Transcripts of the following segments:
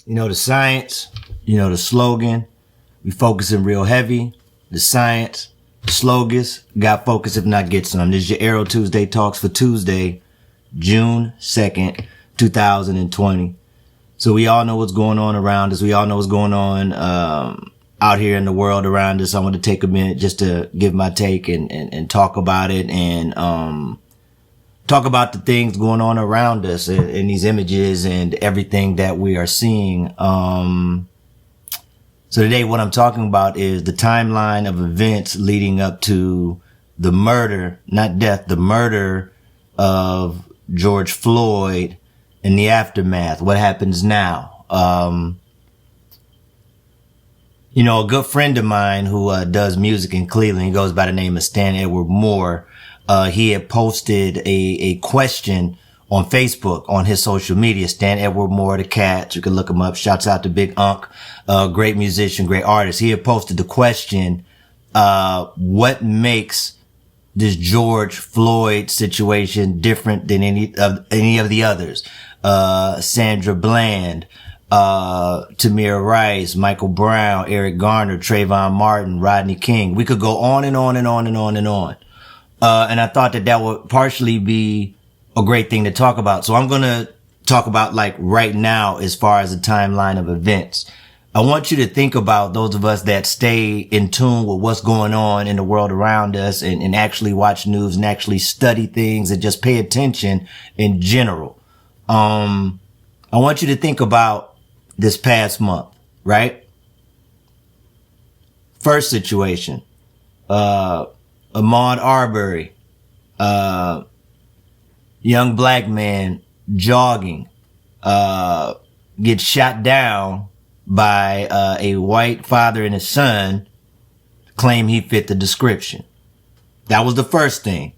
You know the science, you know the slogan. We focusing real heavy. The science, the slogans, got focus if not get some. This is your Arrow Tuesday Talks for Tuesday, June 2nd, 2020. So we all know what's going on around us. We all know what's going on out here in the world around us. I want to take a minute just to give my take and talk about it and talk about the things going on around us in these images and everything that we are seeing. So today what I'm talking about is the timeline of events leading up to the murder, not death, the murder of George Floyd and the aftermath. What happens now? You know, a good friend of mine who does music in Cleveland, he goes by the name of Stan Edward Moore. He had posted a question on Facebook, on his social media, Stan Edward Moore, the cat. You can look him up. Shouts out to Big Unk, great musician, great artist. He had posted the question, what makes this George Floyd situation different than any of the others? Sandra Bland, Tamir Rice, Michael Brown, Eric Garner, Trayvon Martin, Rodney King. We could go on and on and on and on and on. And I thought that would partially be a great thing to talk about. So I'm going to talk about like right now as far as the timeline of events. I want you to think about those of us that stay in tune with what's going on in the world around us and actually watch news and actually study things and just pay attention in general. I want you to think about this past month, right? First situation, Ahmaud Arbery, young black man jogging, gets shot down by a white father and his son, claim he fit the description. That was the first thing.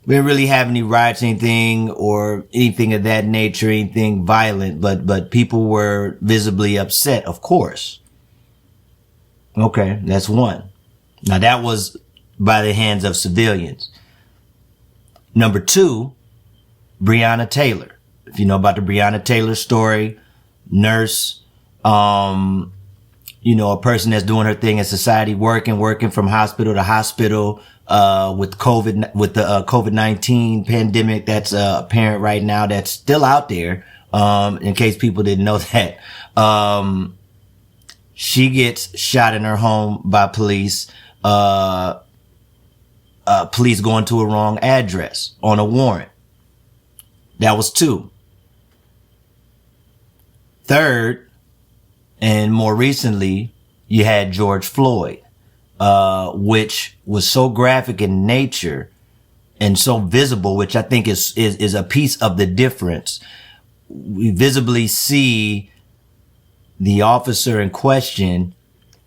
We didn't really have any riots, anything or anything of that nature, anything violent, but people were visibly upset, of course. Okay, that's one. Now that was by the hands of civilians. Number two, Breonna Taylor. If you know about the Breonna Taylor story, nurse, you know, a person that's doing her thing in society, working from hospital to hospital, with the COVID-19 pandemic that's apparent right now, that's still out there. In case people didn't know that, she gets shot in her home by police. Police going to a wrong address on a warrant. That was two. Third, and more recently, you had George Floyd, which was so graphic in nature and so visible, which I think is a piece of the difference. We visibly see the officer in question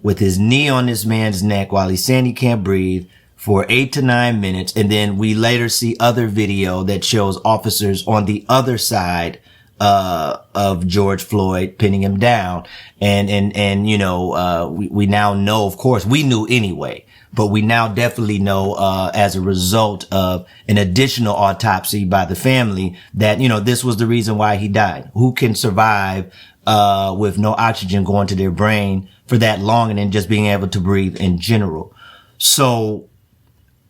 with his knee on this man's neck while he's saying he can't breathe for 8 to 9 minutes. And then we later see other video that shows officers on the other side, of George Floyd pinning him down. And, you know, we now know, of course, we knew anyway, but we now definitely know, as a result of an additional autopsy by the family that, you know, this was the reason why he died. Who can survive, with no oxygen going to their brain for that long and then just being able to breathe in general? So,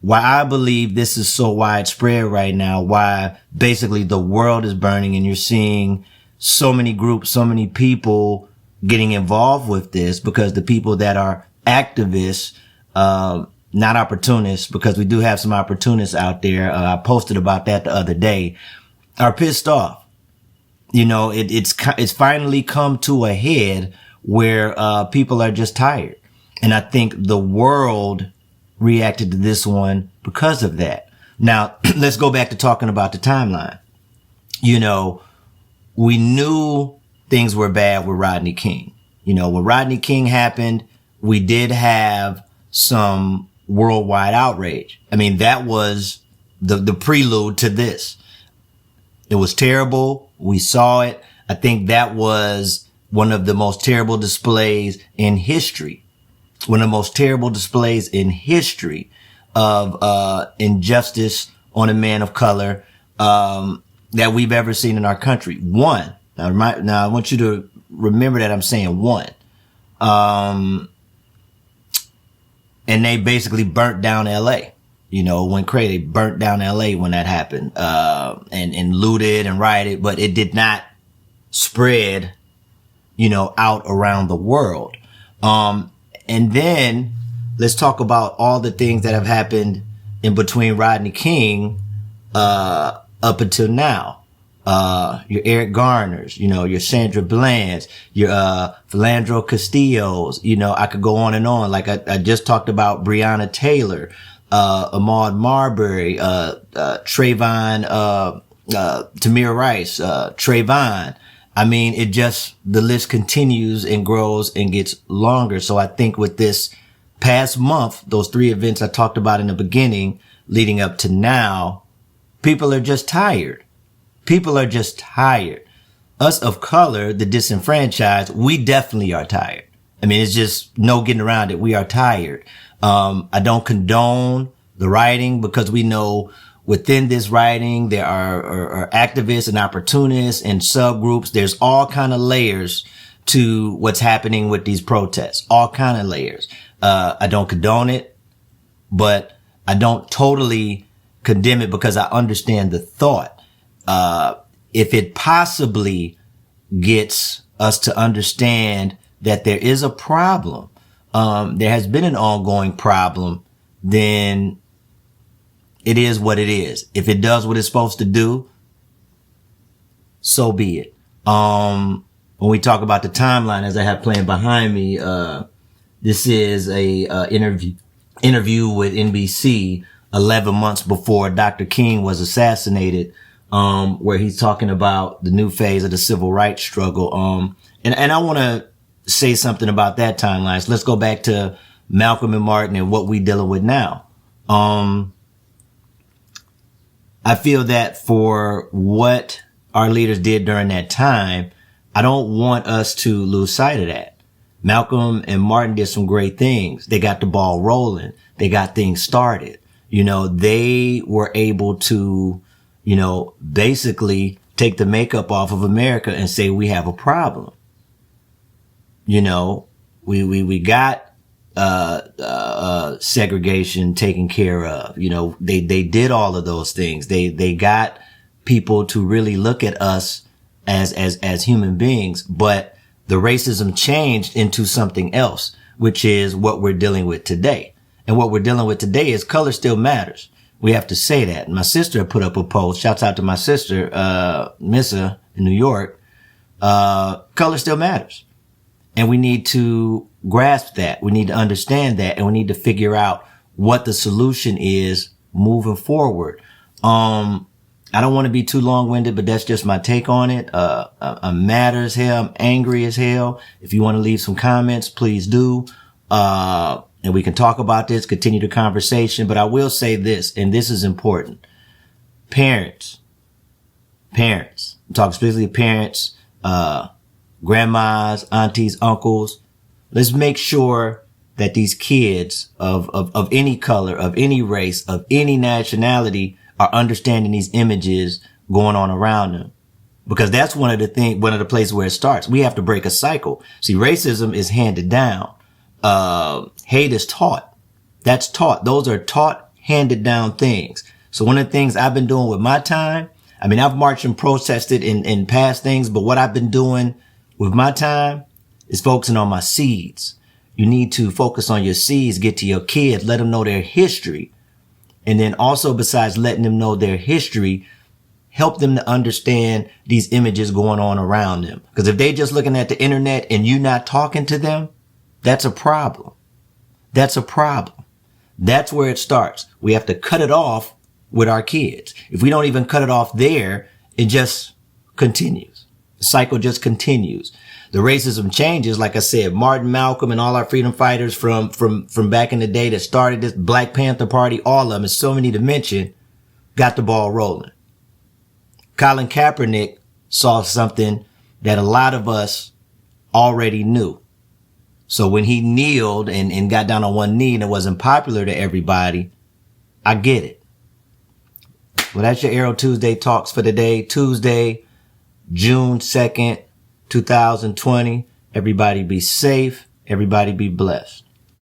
why I believe this is so widespread right now, why basically the world is burning and you're seeing so many groups, so many people getting involved with this, because the people that are activists, not opportunists, because we do have some opportunists out there. I posted about that the other day, are pissed off. You know, it's finally come to a head where, people are just tired. And I think the world reacted to this one because of that. Now, let's go back to talking about the timeline. You know, we knew things were bad with Rodney King. You know, when Rodney King happened, we did have some worldwide outrage. I mean, that was the prelude to this. It was terrible. We saw it. I think that was one of the most terrible displays in history. One of the most terrible displays in history of injustice on a man of color that we've ever seen in our country. One, now I want you to remember that I'm saying one. And they basically burnt down LA. You know, when crazy, they burnt down LA when that happened, and looted and rioted, but it did not spread, you know, out around the world. And then let's talk about all the things that have happened in between Rodney King, up until now. Your Eric Garners, you know, your Sandra Bland's, your, Philandro Castillo's, you know, I could go on and on. Like I just talked about Breonna Taylor, Ahmaud Marbury, Trayvon, Tamir Rice, Trayvon. I mean, the list continues and grows and gets longer. So I think with this past month, those 3 events I talked about in the beginning leading up to now, people are just tired. People are just tired. Us of color, the disenfranchised, we definitely are tired. I mean, it's just no getting around it. We are tired. I don't condone the rioting because we know within this rioting, there are activists and opportunists and subgroups. There's all kind of layers to what's happening with these protests, all kind of layers. I don't condone it, but I don't totally condemn it because I understand the thought. If it possibly gets us to understand that there is a problem, there has been an ongoing problem, then it is what it is. If it does what it's supposed to do, so be it. When we talk about the timeline, as I have playing behind me, this is a interview with NBC 11 months before Dr. King was assassinated, where he's talking about the new phase of the civil rights struggle. And I want to say something about that timeline. So let's go back to Malcolm and Martin and what we dealing with now. I feel that for what our leaders did during that time, I don't want us to lose sight of that. Malcolm and Martin did some great things. They got the ball rolling. They got things started. You know, they were able to, you know, basically take the makeup off of America and say, we have a problem. You know, we got, segregation taken care of. You know, they did all of those things. They got people to really look at us as human beings, but the racism changed into something else, which is what we're dealing with today. And what we're dealing with today is color still matters. We have to say that. My sister put up a post. Shouts out to my sister, Missa in New York. Color still matters. And we need to grasp that. We need to understand that. And we need to figure out what the solution is moving forward. I don't want to be too long-winded, but that's just my take on it. I'm mad as hell. I'm angry as hell. If you want to leave some comments, please do. And we can talk about this, continue the conversation. But I will say this, and this is important. Parents. I'm talking specifically parents, grandmas, aunties, uncles. Let's make sure that these kids of any color, of any race, of any nationality are understanding these images going on around them. Because that's one of the places where it starts. We have to break a cycle. See, racism is handed down. Hate is taught. That's taught. Those are taught, handed down things. So one of the things I've been doing with my time, I mean, I've marched and protested in past things, but what I've been doing with my time is focusing on my seeds. You need to focus on your seeds, get to your kids, let them know their history. And then also, besides letting them know their history, help them to understand these images going on around them. Because if they just looking at the internet and you not talking to them, that's a problem. That's a problem. That's where it starts. We have to cut it off with our kids. If we don't even cut it off there, it just continues. The cycle just continues. The racism changes. Like I said, Martin, Malcolm, and all our freedom fighters from back in the day that started this Black Panther Party, all of them, it's so many to mention, got the ball rolling. Colin Kaepernick saw something that a lot of us already knew. So when he kneeled and got down on one knee and it wasn't popular to everybody, I get it. Well, that's your Arrow Tuesday Talks for today, Tuesday, June 2nd, 2020. Everybody be safe. Everybody be blessed.